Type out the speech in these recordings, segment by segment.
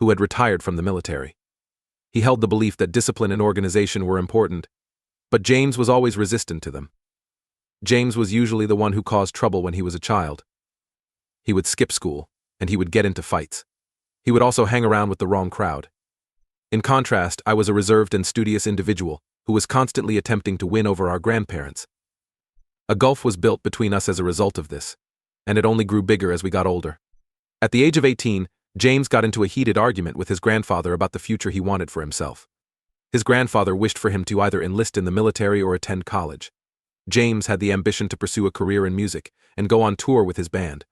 who had retired from the military. He held the belief that discipline and organization were important, but James was always resistant to them. James was usually the one who caused trouble when he was a child. He would skip school, and he would get into fights. He would also hang around with the wrong crowd. In contrast, I was a reserved and studious individual who was constantly attempting to win over our grandparents. A gulf was built between us as a result of this, and it only grew bigger as we got older. At the age of 18, James got into a heated argument with his grandfather about the future he wanted for himself. His grandfather wished for him to either enlist in the military or attend college. James had the ambition to pursue a career in music and go on tour with his band.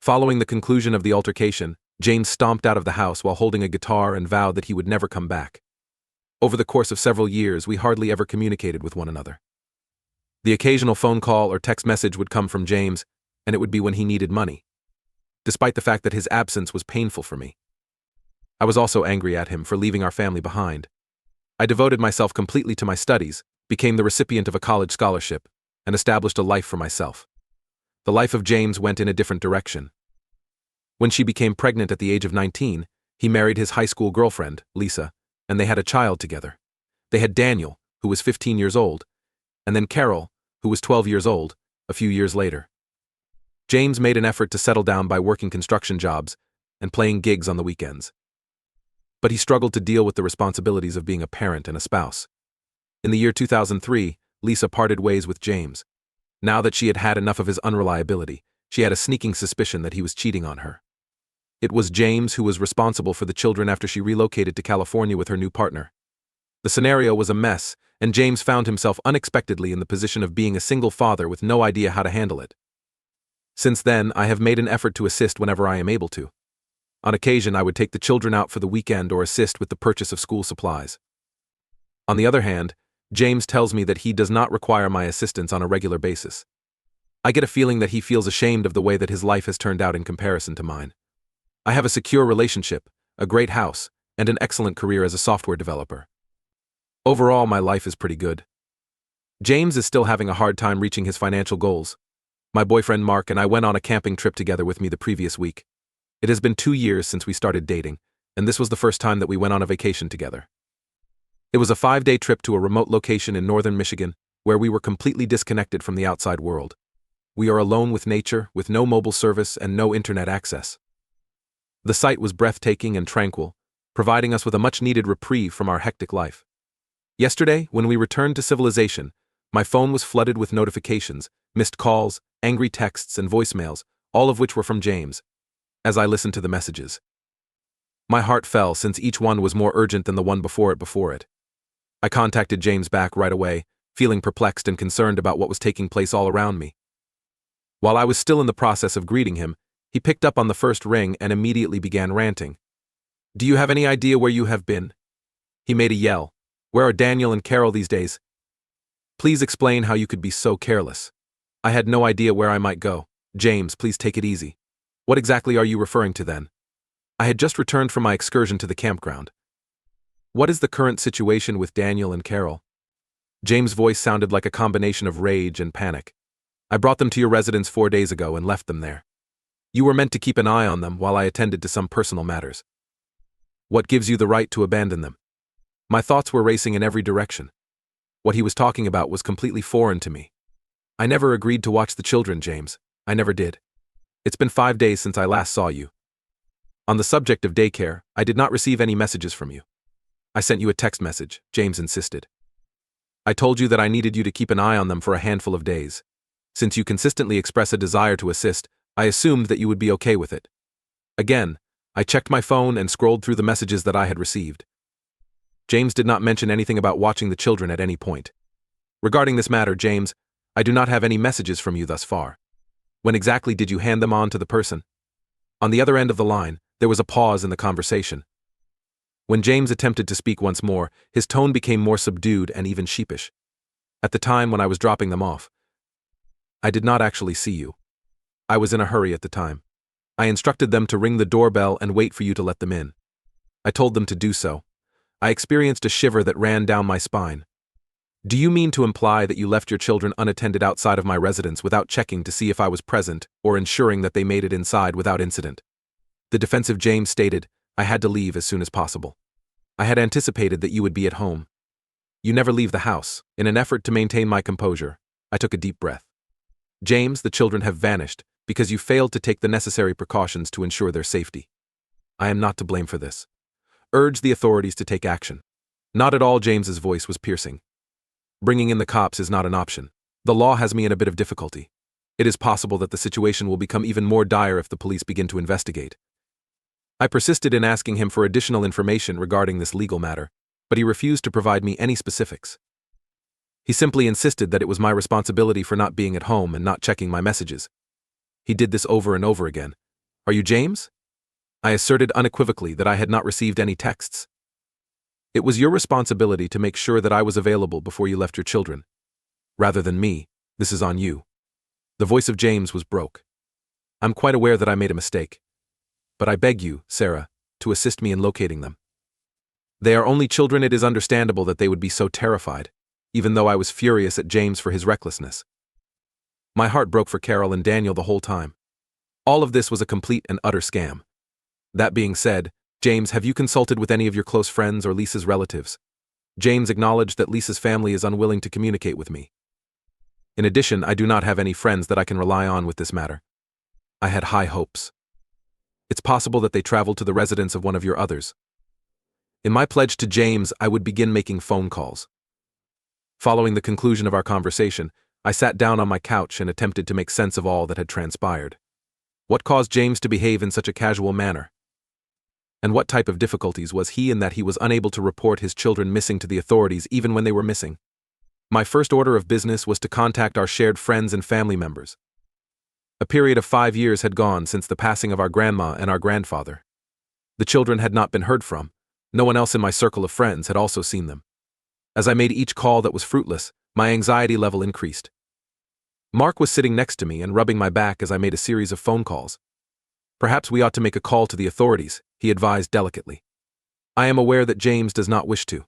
Following the conclusion of the altercation, James stomped out of the house while holding a guitar and vowed that he would never come back. Over the course of several years, we hardly ever communicated with one another. The occasional phone call or text message would come from James, and it would be when he needed money, despite the fact that his absence was painful for me. I was also angry at him for leaving our family behind. I devoted myself completely to my studies, became the recipient of a college scholarship, and established a life for myself. The life of James went in a different direction. When she became pregnant at the age of 19, he married his high school girlfriend, Lisa, and they had a child together. They had Daniel, who was 15 years old, and then Carol, who was 12 years old, a few years later. James made an effort to settle down by working construction jobs and playing gigs on the weekends. But he struggled to deal with the responsibilities of being a parent and a spouse. In the year 2003, Lisa parted ways with James. Now that she had had enough of his unreliability, she had a sneaking suspicion that he was cheating on her. It was James who was responsible for the children after she relocated to California with her new partner. The scenario was a mess, and James found himself unexpectedly in the position of being a single father with no idea how to handle it. Since then, I have made an effort to assist whenever I am able to. On occasion, I would take the children out for the weekend or assist with the purchase of school supplies. On the other hand, James tells me that he does not require my assistance on a regular basis. I get a feeling that he feels ashamed of the way that his life has turned out in comparison to mine. I have a secure relationship, a great house, and an excellent career as a software developer. Overall, my life is pretty good. James is still having a hard time reaching his financial goals. My boyfriend Mark and I went on a camping trip together with me the previous week. It has been 2 years since we started dating, and this was the first time that we went on a vacation together. It was a 5-day trip to a remote location in northern Michigan, where we were completely disconnected from the outside world. We are alone with nature, with no mobile service and no internet access. The site was breathtaking and tranquil, providing us with a much-needed reprieve from our hectic life. Yesterday, when we returned to civilization, my phone was flooded with notifications, missed calls, angry texts, and voicemails, all of which were from James. As I listened to the messages, my heart fell since each one was more urgent than the one before it. I contacted James back right away, feeling perplexed and concerned about what was taking place all around me. While I was still in the process of greeting him, he picked up on the first ring and immediately began ranting. "Do you have any idea where you have been?" He made a yell. "Where are Daniel and Carol these days? Please explain how you could be so careless. I had no idea where I might go. James, please take it easy. What exactly are you referring to then? I had just returned from my excursion to the campground. What is the current situation with Daniel and Carol?" James' voice sounded like a combination of rage and panic. "I brought them to your residence 4 days ago and left them there. You were meant to keep an eye on them while I attended to some personal matters. What gives you the right to abandon them?" My thoughts were racing in every direction. What he was talking about was completely foreign to me. "I never agreed to watch the children, James. I never did. It's been 5 days since I last saw you. On the subject of daycare, I did not receive any messages from you. I sent you a text message," James insisted. "I told you that I needed you to keep an eye on them for a handful of days. Since you consistently express a desire to assist, I assumed that you would be okay with it." Again, I checked my phone and scrolled through the messages that I had received. James did not mention anything about watching the children at any point. "Regarding this matter, James, I do not have any messages from you thus far. When exactly did you hand them on to the person?" On the other end of the line, there was a pause in the conversation. When James attempted to speak once more, his tone became more subdued and even sheepish. "At the time when I was dropping them off, I did not actually see you. I was in a hurry at the time. I instructed them to ring the doorbell and wait for you to let them in. I told them to do so. I experienced a shiver that ran down my spine. Do you mean to imply that you left your children unattended outside of my residence without checking to see if I was present or ensuring that they made it inside without incident?" The defensive James stated, I had to leave as soon as possible. I had anticipated that you would be at home. You never leave the house. In an effort to maintain my composure, I took a deep breath. James, the children have vanished because you failed to take the necessary precautions to ensure their safety. I am not to blame for this. Urge the authorities to take action. Not at all. James's voice was piercing. Bringing in the cops is not an option. The law has me in a bit of difficulty. It is possible that the situation will become even more dire if the police begin to investigate. I persisted in asking him for additional information regarding this legal matter, but he refused to provide me any specifics. He simply insisted that it was my responsibility for not being at home and not checking my messages. He did this over and over again. Are you James? I asserted unequivocally that I had not received any texts. It was your responsibility to make sure that I was available before you left your children. Rather than me, this is on you. The voice of James was broke. I'm quite aware that I made a mistake. But I beg you, Sarah, to assist me in locating them. They are only children. It is understandable that they would be so terrified, even though I was furious at James for his recklessness. My heart broke for Carol and Daniel the whole time. All of this was a complete and utter scam. That being said, James, have you consulted with any of your close friends or Lisa's relatives? James acknowledged that Lisa's family is unwilling to communicate with me. In addition, I do not have any friends that I can rely on with this matter. I had high hopes. It's possible that they traveled to the residence of one of your others. In my pledge to James, I would begin making phone calls. Following the conclusion of our conversation, I sat down on my couch and attempted to make sense of all that had transpired. What caused James to behave in such a casual manner? And what type of difficulties was he in that he was unable to report his children missing to the authorities even when they were missing? My first order of business was to contact our shared friends and family members. A period of 5 years had gone since the passing of our grandma and our grandfather. The children had not been heard from. No one else in my circle of friends had also seen them. As I made each call that was fruitless, my anxiety level increased. Mark was sitting next to me and rubbing my back as I made a series of phone calls. Perhaps we ought to make a call to the authorities, he advised delicately. I am aware that James does not wish to.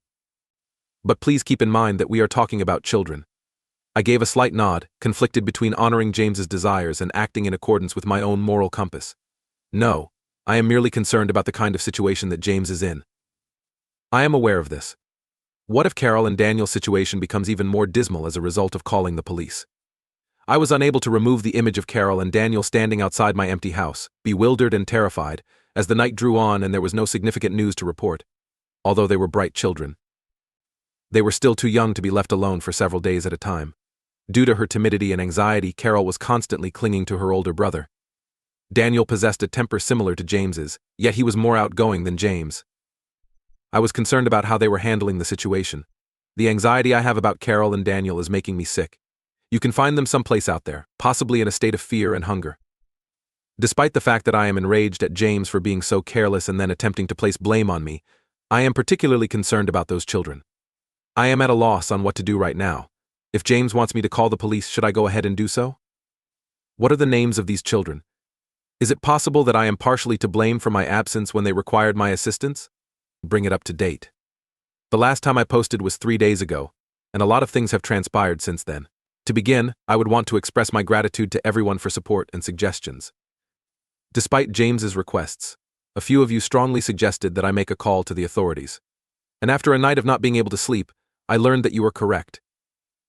But please keep in mind that we are talking about children. I gave a slight nod, conflicted between honoring James's desires and acting in accordance with my own moral compass. No, I am merely concerned about the kind of situation that James is in. I am aware of this. What if Carol and Daniel's situation becomes even more dismal as a result of calling the police? I was unable to remove the image of Carol and Daniel standing outside my empty house, bewildered and terrified, as the night drew on and there was no significant news to report, although they were bright children. They were still too young to be left alone for several days at a time. Due to her timidity and anxiety, Carol was constantly clinging to her older brother. Daniel possessed a temper similar to James's, yet he was more outgoing than James. I was concerned about how they were handling the situation. The anxiety I have about Carol and Daniel is making me sick. You can find them someplace out there, possibly in a state of fear and hunger. Despite the fact that I am enraged at James for being so careless and then attempting to place blame on me, I am particularly concerned about those children. I am at a loss on what to do right now. If James wants me to call the police, should I go ahead and do so? What are the names of these children? Is it possible that I am partially to blame for my absence when they required my assistance? Bring it up to date. The last time I posted was 3 days ago, and a lot of things have transpired since then. To begin, I would want to express my gratitude to everyone for support and suggestions. Despite James's requests, a few of you strongly suggested that I make a call to the authorities. And after a night of not being able to sleep, I learned that you were correct.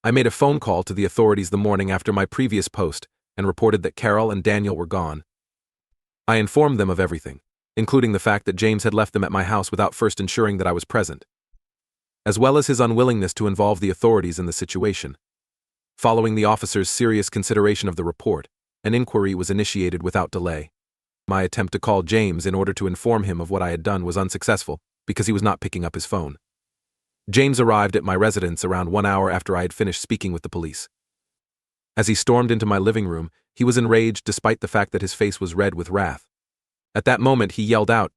I made a phone call to the authorities the morning after my previous post and reported that Carol and Daniel were gone. I informed them of everything, including the fact that James had left them at my house without first ensuring that I was present, as well as his unwillingness to involve the authorities in the situation. Following the officer's serious consideration of the report, an inquiry was initiated without delay. My attempt to call James in order to inform him of what I had done was unsuccessful because he was not picking up his phone. James arrived at my residence around 1 hour after I had finished speaking with the police. As he stormed into my living room, he was enraged despite the fact that his face was red with wrath. At that moment, he yelled out,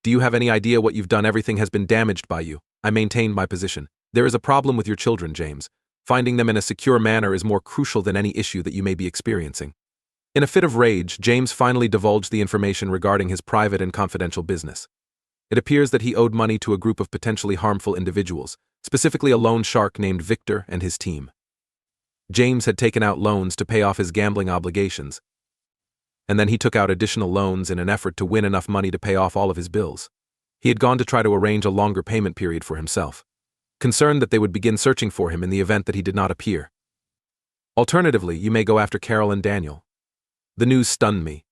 "Do you have any idea what you've done? Everything has been damaged by you." I maintained my position. There is a problem with your children, James. Finding them in a secure manner is more crucial than any issue that you may be experiencing. In a fit of rage, James finally divulged the information regarding his private and confidential business. It appears that he owed money to a group of potentially harmful individuals, specifically a loan shark named Victor and his team. James had taken out loans to pay off his gambling obligations, and then he took out additional loans in an effort to win enough money to pay off all of his bills. He had gone to try to arrange a longer payment period for himself, concerned that they would begin searching for him in the event that he did not appear. Alternatively, you may go after Carol and Daniel. The news stunned me.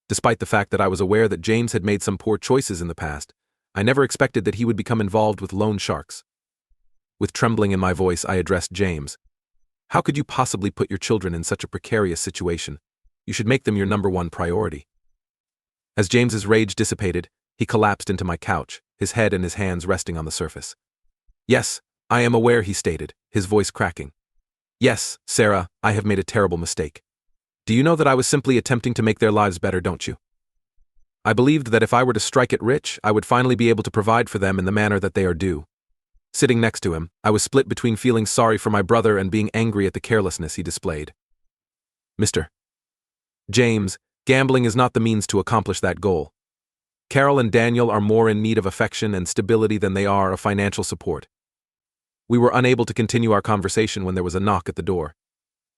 Despite the fact that I was aware that James had made some poor choices in the past, I never expected that he would become involved with loan sharks. With trembling in my voice, I addressed James. How could you possibly put your children in such a precarious situation? You should make them your #1 priority. As James's rage dissipated, he collapsed into my couch, his head and his hands resting on the surface. Yes, I am aware, he stated, his voice cracking. Yes, Sarah, I have made a terrible mistake. Do you know that I was simply attempting to make their lives better, don't you? I believed that if I were to strike it rich, I would finally be able to provide for them in the manner that they are due. Sitting next to him, I was split between feeling sorry for my brother and being angry at the carelessness he displayed. Mr. James, gambling is not the means to accomplish that goal. Carol and Daniel are more in need of affection and stability than they are of financial support. We were unable to continue our conversation when there was a knock at the door.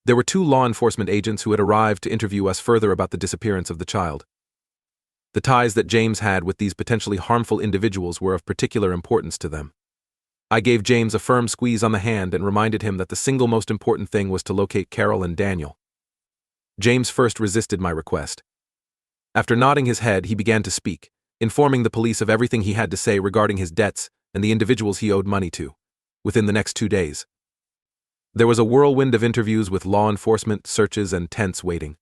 There were 2 law enforcement agents who had arrived to interview us further about the disappearance of the child. The ties that James had with these potentially harmful individuals were of particular importance to them. I gave James a firm squeeze on the hand and reminded him that the single most important thing was to locate Carol and Daniel. James first resisted my request. After nodding his head, he began to speak, informing the police of everything he had to say regarding his debts and the individuals he owed money to, within the next 2 days. There was a whirlwind of interviews with law enforcement, searches, and tense waiting.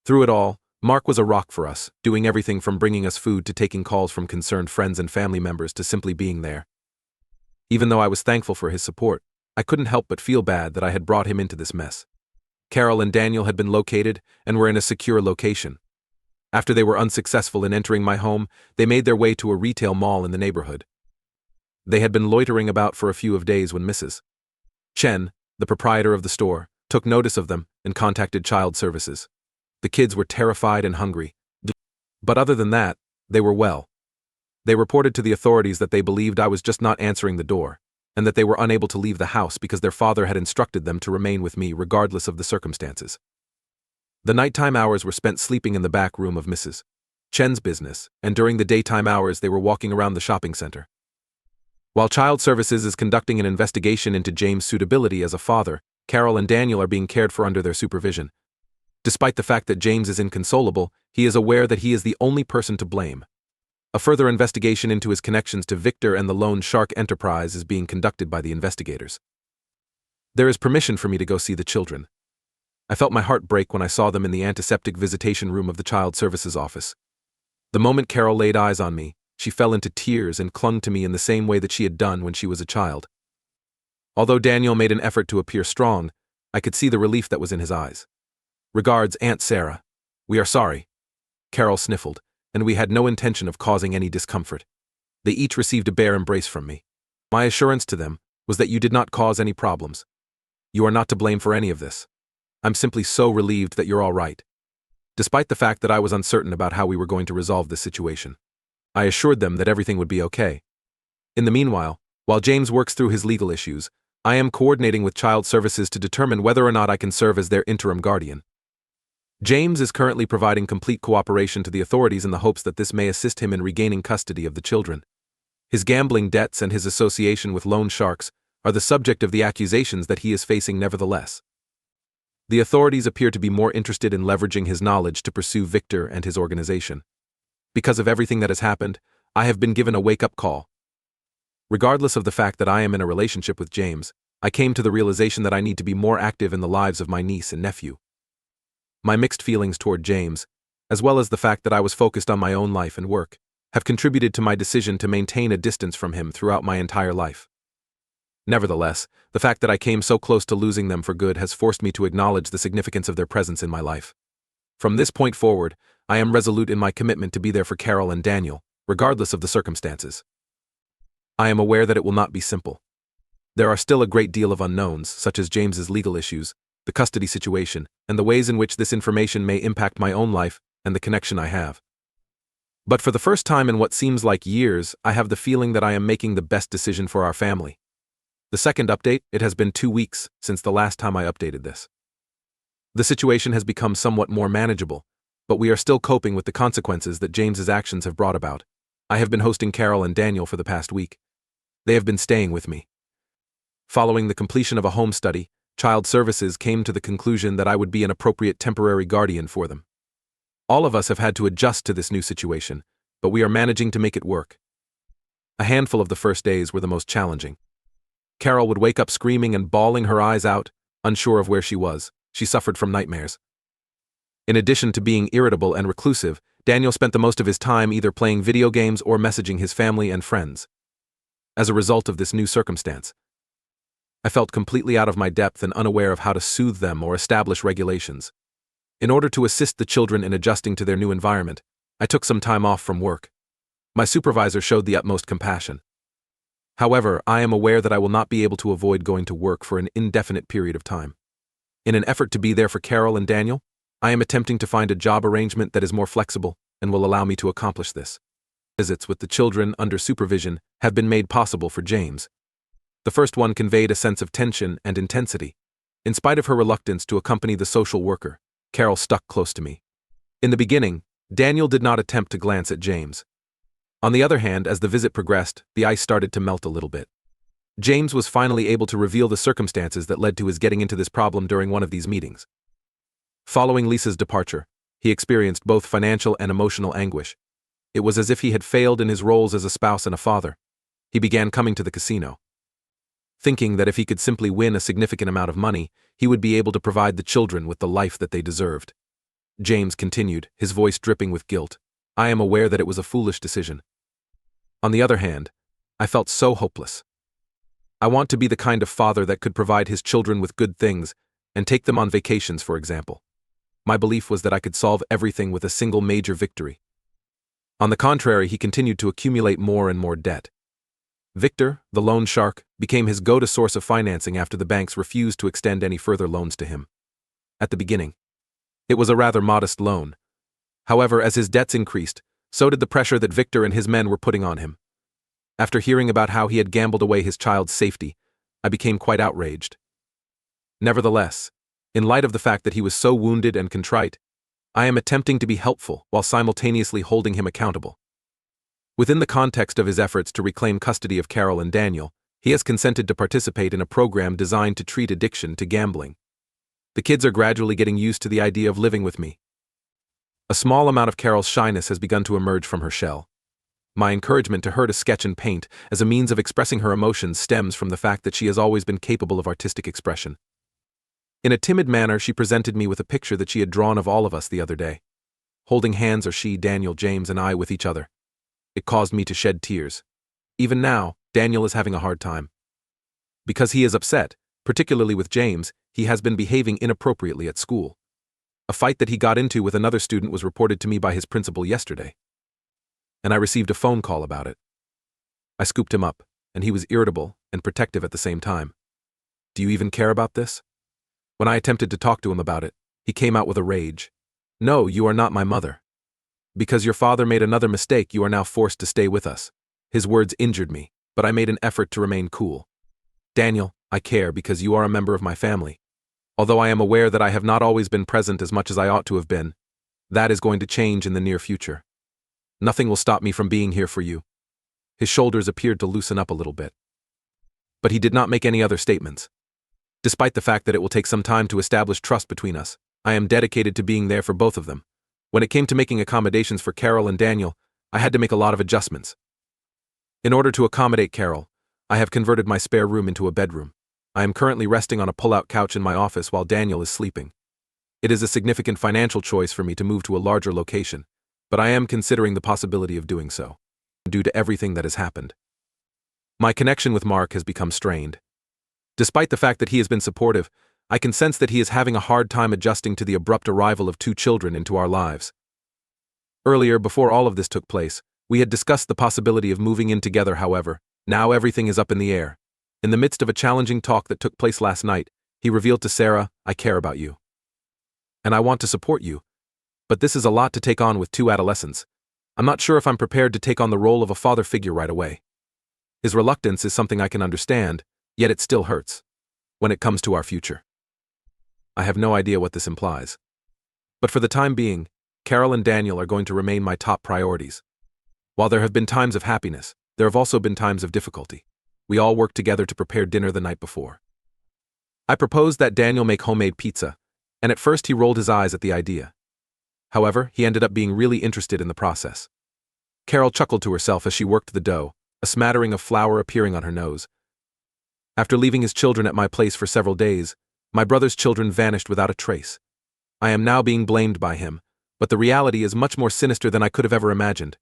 Through it all, Mark was a rock for us, doing everything from bringing us food to taking calls from concerned friends and family members to simply being there. Even though I was thankful for his support, I couldn't help but feel bad that I had brought him into this mess. Carol and Daniel had been located and were in a secure location. After they were unsuccessful in entering my home, they made their way to a retail mall in the neighborhood. They had been loitering about for a few days when Mrs. Chen, the proprietor of the store, took notice of them and contacted child services. The kids were terrified and hungry. But other than that, they were well. They reported to the authorities that they believed I was just not answering the door, and that they were unable to leave the house because their father had instructed them to remain with me regardless of the circumstances. The nighttime hours were spent sleeping in the back room of Mrs. Chen's business, and during the daytime hours they were walking around the shopping center. While Child Services is conducting an investigation into James' suitability as a father, Carol and Daniel are being cared for under their supervision. Despite the fact that James is inconsolable, he is aware that he is the only person to blame. A further investigation into his connections to Victor and the Loan Shark enterprise is being conducted by the investigators. There is permission for me to go see the children. I felt my heart break when I saw them in the antiseptic visitation room of the Child Services office. The moment Carol laid eyes on me, she fell into tears and clung to me in the same way that she had done when she was a child. Although Daniel made an effort to appear strong, I could see the relief that was in his eyes. Regards, Aunt Sarah. We are sorry. Carol sniffled, and we had no intention of causing any discomfort. They each received a bare embrace from me. My assurance to them was that you did not cause any problems. You are not to blame for any of this. I'm simply so relieved that you're all right. Despite the fact that I was uncertain about how we were going to resolve this situation, I assured them that everything would be okay. In the meanwhile, while James works through his legal issues, I am coordinating with Child Services to determine whether or not I can serve as their interim guardian. James is currently providing complete cooperation to the authorities in the hopes that this may assist him in regaining custody of the children. His gambling debts and his association with loan sharks are the subject of the accusations that he is facing nevertheless. The authorities appear to be more interested in leveraging his knowledge to pursue Victor and his organization. Because of everything that has happened, I have been given a wake-up call. Regardless of the fact that I am in a relationship with James, I came to the realization that I need to be more active in the lives of my niece and nephew. My mixed feelings toward James, as well as the fact that I was focused on my own life and work, have contributed to my decision to maintain a distance from him throughout my entire life. Nevertheless, the fact that I came so close to losing them for good has forced me to acknowledge the significance of their presence in my life. From this point forward, I am resolute in my commitment to be there for Carol and Daniel, regardless of the circumstances. I am aware that it will not be simple. There are still a great deal of unknowns, such as James's legal issues, the custody situation, and the ways in which this information may impact my own life and the connection I have. But for the first time in what seems like years, I have the feeling that I am making the best decision for our family. The second update, it has been 2 weeks since the last time I updated this. The situation has become somewhat more manageable, but we are still coping with the consequences that James's actions have brought about. I have been hosting Carol and Daniel for the past week. They have been staying with me. Following the completion of a home study, Child Services came to the conclusion that I would be an appropriate temporary guardian for them. All of us have had to adjust to this new situation, but we are managing to make it work. A handful of the first days were the most challenging. Carol would wake up screaming and bawling her eyes out, unsure of where she was. She suffered from nightmares. In addition to being irritable and reclusive, Daniel spent the most of his time either playing video games or messaging his family and friends. As a result of this new circumstance, I felt completely out of my depth and unaware of how to soothe them or establish regulations. In order to assist the children in adjusting to their new environment, I took some time off from work. My supervisor showed the utmost compassion. However, I am aware that I will not be able to avoid going to work for an indefinite period of time. In an effort to be there for Carol and Daniel, I am attempting to find a job arrangement that is more flexible and will allow me to accomplish this. Visits with the children under supervision have been made possible for James. The first one conveyed a sense of tension and intensity. In spite of her reluctance to accompany the social worker, Carol stuck close to me. In the beginning, Daniel did not attempt to glance at James. On the other hand, as the visit progressed, the ice started to melt a little bit. James was finally able to reveal the circumstances that led to his getting into this problem during one of these meetings. Following Lisa's departure, he experienced both financial and emotional anguish. It was as if he had failed in his roles as a spouse and a father. He began coming to the casino, thinking that if he could simply win a significant amount of money, he would be able to provide the children with the life that they deserved. James continued, his voice dripping with guilt. I am aware that it was a foolish decision. On the other hand, I felt so hopeless. I want to be the kind of father that could provide his children with good things and take them on vacations, for example. My belief was that I could solve everything with a single major victory. On the contrary, he continued to accumulate more and more debt. Victor, the loan shark, became his go-to source of financing after the banks refused to extend any further loans to him. At the beginning, it was a rather modest loan. However, as his debts increased, so did the pressure that Victor and his men were putting on him. After hearing about how he had gambled away his child's safety, I became quite outraged. Nevertheless, in light of the fact that he was so wounded and contrite, I am attempting to be helpful while simultaneously holding him accountable. Within the context of his efforts to reclaim custody of Carol and Daniel, he has consented to participate in a program designed to treat addiction to gambling. The kids are gradually getting used to the idea of living with me. A small amount of Carol's shyness has begun to emerge from her shell. My encouragement to her to sketch and paint as a means of expressing her emotions stems from the fact that she has always been capable of artistic expression. In a timid manner, she presented me with a picture that she had drawn of all of us the other day. Holding hands are she, Daniel, James, and I with each other. It caused me to shed tears. Even now, Daniel is having a hard time. Because he is upset, particularly with James, he has been behaving inappropriately at school. A fight that he got into with another student was reported to me by his principal yesterday, and I received a phone call about it. I scooped him up, and he was irritable and protective at the same time. Do you even care about this? When I attempted to talk to him about it, he came out with a rage. No, you are not my mother. Because your father made another mistake, you are now forced to stay with us. His words injured me, but I made an effort to remain cool. Daniel, I care because you are a member of my family. Although I am aware that I have not always been present as much as I ought to have been, that is going to change in the near future. Nothing will stop me from being here for you. His shoulders appeared to loosen up a little bit. But he did not make any other statements. Despite the fact that it will take some time to establish trust between us, I am dedicated to being there for both of them. When it came to making accommodations for Carol and Daniel, I had to make a lot of adjustments. In order to accommodate Carol, I have converted my spare room into a bedroom. I am currently resting on a pull-out couch in my office while Daniel is sleeping. It is a significant financial choice for me to move to a larger location, but I am considering the possibility of doing so, due to everything that has happened. My connection with Mark has become strained. Despite the fact that he has been supportive, I can sense that he is having a hard time adjusting to the abrupt arrival of 2 children into our lives. Earlier, before all of this took place, we had discussed the possibility of moving in together. However, now everything is up in the air. In the midst of a challenging talk that took place last night, he revealed to Sarah, I care about you. And I want to support you. But this is a lot to take on with 2 adolescents. I'm not sure if I'm prepared to take on the role of a father figure right away. His reluctance is something I can understand, yet it still hurts. When it comes to our future, I have no idea what this implies. But for the time being, Carol and Daniel are going to remain my top priorities. While there have been times of happiness, there have also been times of difficulty. We all worked together to prepare dinner the night before. I proposed that Daniel make homemade pizza, and at first he rolled his eyes at the idea. However, he ended up being really interested in the process. Carol chuckled to herself as she worked the dough, a smattering of flour appearing on her nose. After leaving his children at my place for several days, my brother's children vanished without a trace. I am now being blamed by him, but the reality is much more sinister than I could have ever imagined.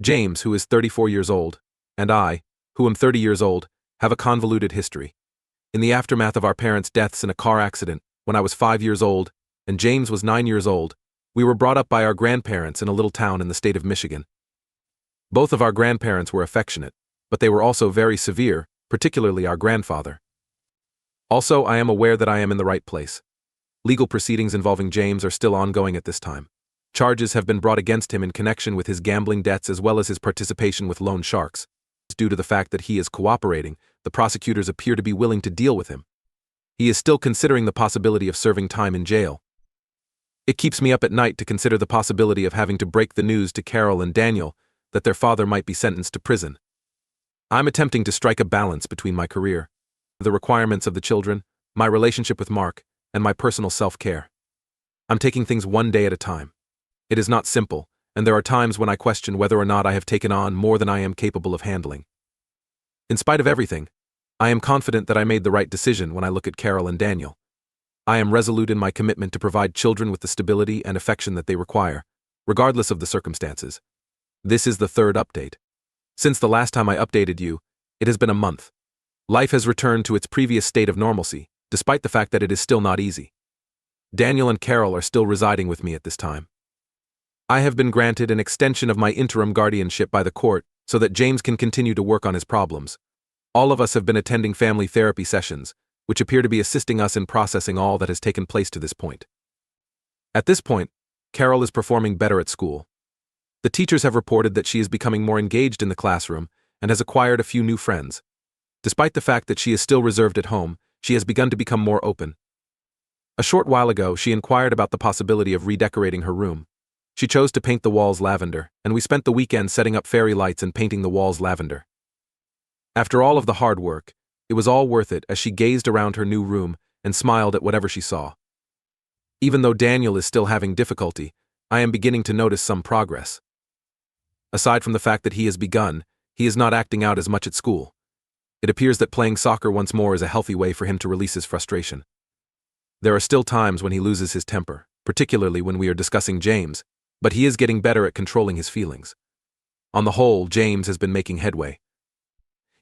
James, who is 34 years old, and I, who am 30 years old, have a convoluted history. In the aftermath of our parents' deaths in a car accident, when I was 5 years old, and James was 9 years old, we were brought up by our grandparents in a little town in the state of Michigan. Both of our grandparents were affectionate, but they were also very severe, particularly our grandfather. Also, I am aware that I am in the right place. Legal proceedings involving James are still ongoing at this time. Charges have been brought against him in connection with his gambling debts as well as his participation with loan sharks. Due to the fact that he is cooperating, the prosecutors appear to be willing to deal with him. He is still considering the possibility of serving time in jail. It keeps me up at night to consider the possibility of having to break the news to Carol and Daniel that their father might be sentenced to prison. I'm attempting to strike a balance between my career, the requirements of the children, my relationship with Mark, and my personal self-care. I'm taking things one day at a time. It is not simple, and there are times when I question whether or not I have taken on more than I am capable of handling. In spite of everything, I am confident that I made the right decision when I look at Carol and Daniel. I am resolute in my commitment to provide children with the stability and affection that they require, regardless of the circumstances. This is the third update. Since the last time I updated you, it has been a month. Life has returned to its previous state of normalcy, despite the fact that it is still not easy. Daniel and Carol are still residing with me at this time. I have been granted an extension of my interim guardianship by the court so that James can continue to work on his problems. All of us have been attending family therapy sessions, which appear to be assisting us in processing all that has taken place to this point. At this point, Carol is performing better at school. The teachers have reported that she is becoming more engaged in the classroom and has acquired a few new friends. Despite the fact that she is still reserved at home, she has begun to become more open. A short while ago, she inquired about the possibility of redecorating her room. She chose to paint the walls lavender, and we spent the weekend setting up fairy lights and painting the walls lavender. After all of the hard work, it was all worth it as she gazed around her new room and smiled at whatever she saw. Even though Daniel is still having difficulty, I am beginning to notice some progress. Aside from the fact that he has begun, he is not acting out as much at school. It appears that playing soccer once more is a healthy way for him to release his frustration. There are still times when he loses his temper, particularly when we are discussing James, but he is getting better at controlling his feelings. On the whole, James has been making headway.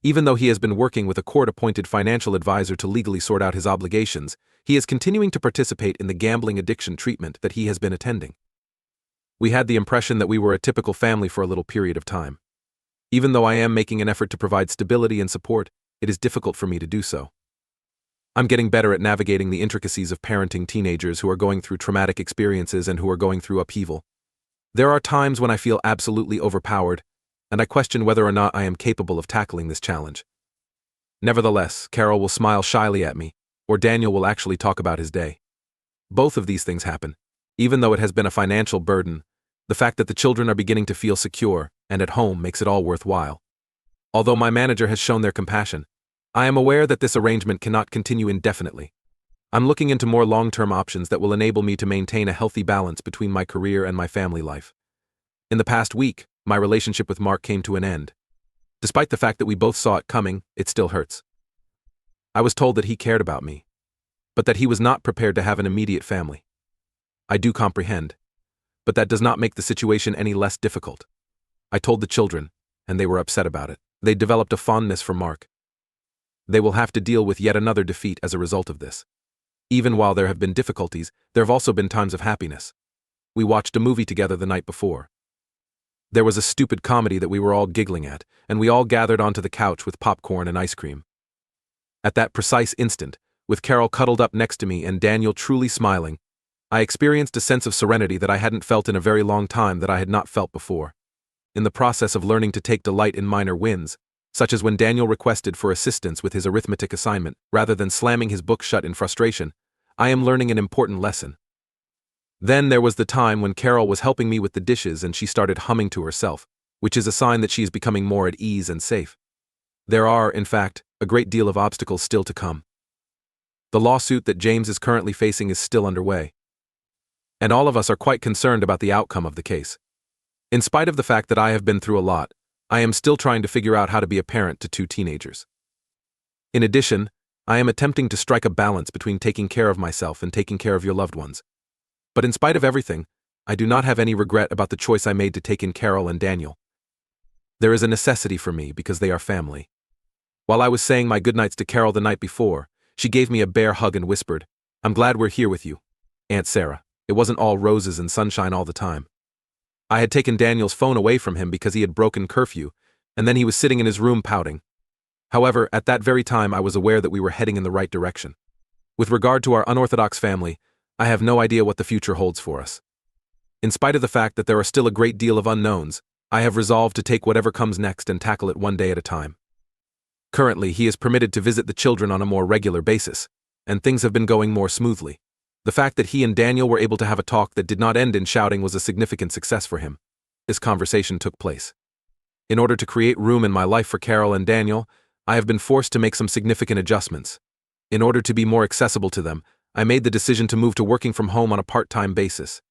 Even though he has been working with a court-appointed financial advisor to legally sort out his obligations, he is continuing to participate in the gambling addiction treatment that he has been attending. We had the impression that we were a typical family for a little period of time. Even though I am making an effort to provide stability and support, it is difficult for me to do so. I'm getting better at navigating the intricacies of parenting teenagers who are going through traumatic experiences and who are going through upheaval. There are times when I feel absolutely overpowered, and I question whether or not I am capable of tackling this challenge. Nevertheless, Carol will smile shyly at me, or Daniel will actually talk about his day. Both of these things happen. Even though it has been a financial burden, the fact that the children are beginning to feel secure and at home makes it all worthwhile. Although my manager has shown their compassion, I am aware that this arrangement cannot continue indefinitely. I'm looking into more long-term options that will enable me to maintain a healthy balance between my career and my family life. In the past week, my relationship with Mark came to an end. Despite the fact that we both saw it coming, it still hurts. I was told that he cared about me, but that he was not prepared to have an immediate family. I do comprehend, but that does not make the situation any less difficult. I told the children, and they were upset about it. They developed a fondness for Mark. They will have to deal with yet another defeat as a result of this. Even while there have been difficulties, there have also been times of happiness. We watched a movie together the night before. There was a stupid comedy that we were all giggling at, and we all gathered onto the couch with popcorn and ice cream. At that precise instant, with Carol cuddled up next to me and Daniel truly smiling, I experienced a sense of serenity that I hadn't felt in a very long time that I had not felt before. In the process of learning to take delight in minor wins, such as when Daniel requested for assistance with his arithmetic assignment rather than slamming his book shut in frustration, I am learning an important lesson. Then there was the time when Carol was helping me with the dishes and she started humming to herself, which is a sign that she is becoming more at ease and safe. There are, in fact, a great deal of obstacles still to come. The lawsuit that James is currently facing is still underway, and all of us are quite concerned about the outcome of the case. In spite of the fact that I have been through a lot, I am still trying to figure out how to be a parent to 2 teenagers. In addition, I am attempting to strike a balance between taking care of myself and taking care of your loved ones. But in spite of everything, I do not have any regret about the choice I made to take in Carol and Daniel. There is a necessity for me because they are family. While I was saying my goodnights to Carol the night before, she gave me a bear hug and whispered, "I'm glad we're here with you, Aunt Sarah. It wasn't all roses and sunshine all the time." I had taken Daniel's phone away from him because he had broken curfew, and then he was sitting in his room pouting. However, at that very time I was aware that we were heading in the right direction. With regard to our unorthodox family, I have no idea what the future holds for us. In spite of the fact that there are still a great deal of unknowns, I have resolved to take whatever comes next and tackle it one day at a time. Currently, he is permitted to visit the children on a more regular basis, and things have been going more smoothly. The fact that he and Daniel were able to have a talk that did not end in shouting was a significant success for him. This conversation took place. In order to create room in my life for Carol and Daniel, I have been forced to make some significant adjustments. In order to be more accessible to them, I made the decision to move to working from home on a part-time basis.